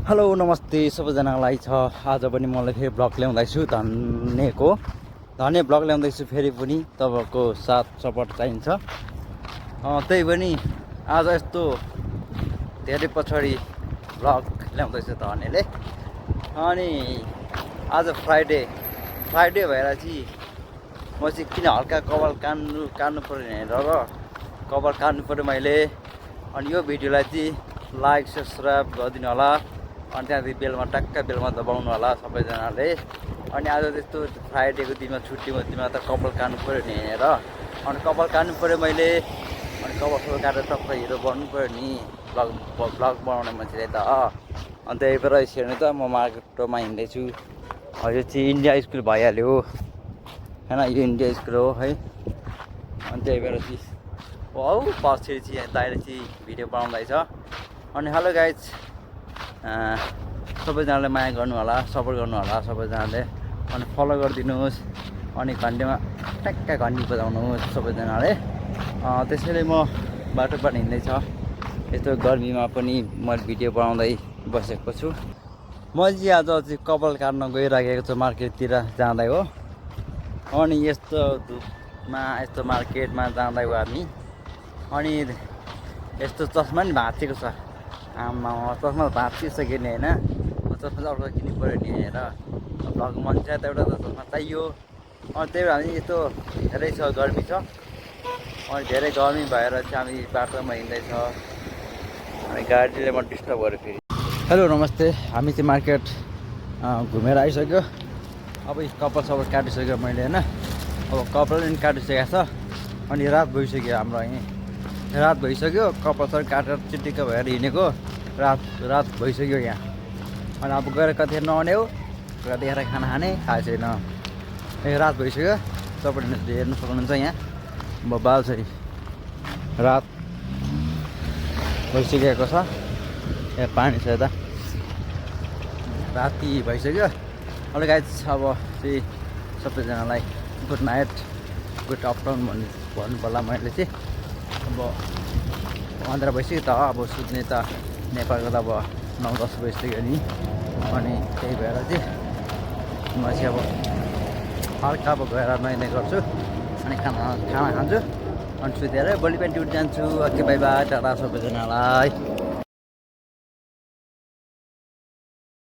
Hello नमस्ते सबैजनालाई छ। आज पनि मलाई फेरि ब्लग ल्याउँदैछु धन्यको धन्य ब्लग ल्याउँदैछु। फेरि पनि तपाईँको साथ सपोर्ट चाहिन्छ। त्यही पनि आज यस्तो धेरै पछाडि ब्लग ल्याउँदैछु धन्यले। अनि आज फ्राइडे भएर चाहिँ म चाहिँ किन हल्का कपाल काट्नु पऱ्यो भनेर र कपाल काट्नु पऱ्यो मैले। अनि यो भिडियोलाई चाहिँ लाइक सब्सक्राइब गरिदिनु होला। अनि त्यहाँदेखि टक्क बेलमा दबाउनु होला सबैजनाले। अनि आज त्यस्तो फ्राइडेको दिनमा छुट्टीको दिनमा त कपाल काट्नु पऱ्यो नि हेरेर। अनि कपाल काट्नु पऱ्यो मैले। अनि कपाल सबै काटेर टक्क हिरो बन्नु पऱ्यो नि ब्लग बनाउने मान्छेले त। अनि त्यही भएर हेर्नु त म मार्केटमा हिँड्दैछु। यो चाहिँ इन्डिया स्कुल भइहाल्यो होइन, यो इन्डिया स्कुल हो है। अनि त्यही भएर चाहिँ हौ पछि चाहिँ दाइले चाहिँ भिडियो बनाउँदैछ। अनि हेलो गाइज, सबैजनाले माया गर्नु होला, सपोर्ट गर्नु होला सबैजनाले। अनि फलो गरिदिनुहोस्। अनि घन्टीमा ट्याक्क घन्टी बजाउनुहोस् सबैजनाले। त्यसैले म बाटो हिँड्दैछ। यस्तो गर्मीमा पनि म भिडियो बनाउँदै बसेको छु। म चाहिँ आज चाहिँ कपाल काट्न गइराखेको छु मार्केटतिर जाँदै हो। अनि यस्तो धुपमा यस्तो मार्केटमा जाँदै हो हामी। अनि यस्तो चस्मा नि भाँचेको छ। आमा चस्मा भाँचिसक्यो नि होइन। चस्मा चाहिँ अर्को किन्नु पऱ्यो नि हेर। ब्लग मन छ त एउटा त चस्मा चाहियो। अनि त्यही भएर हामी यस्तो धेरै छ गर्मी छ। अनि धेरै गर्मी भएर चाहिँ हामी बाटोमा हिँड्दैछ। अनि गाडीले म डिस्टर्ब गरेँ फेरि। हेलो नमस्ते, हामी चाहिँ मार्केट घुमेर आइसक्यो। अब कपाल सबै काटिसक्यो मैले होइन। अब कपाल पनि काटिसकेको छ। अनि रात भइसक्यो हाम्रो यहीँ, रात भइसक्यो। कपाल सबै काटेर चिटिक्क भएर हिँडेको रात भइसक्यो यहाँ। अनि अब गएर कतिखेर नआउने हो, कतिखेर खाना खाने थाहा छैन। रात भइसक्यो। तपाईँहरूले हेर्नु सक्नुहुन्छ यहाँ बाल चाहिँ रात भइसकेको छ। यहाँ पानी छ यता, राति भइसक्यो। अहिले गाइज अब चाहिँ सबैजनालाई गुड नाइट, गुड आफ्टरनुन भन्नु पर्ला मैले चाहिँ। अब 15 भइसक्यो त, अब सुत्ने त नेपालको त अब 9-10 भइसक्यो नि। अनि त्यही भएर चाहिँ म चाहिँ अब हल्का अब गएर नुहाइने गर्छु। अनि खाना खान्छु। अनि सुतेर भोलि बिहान ड्युटी जान्छु। ओके बाई बाई, टाटा सबैजनालाई।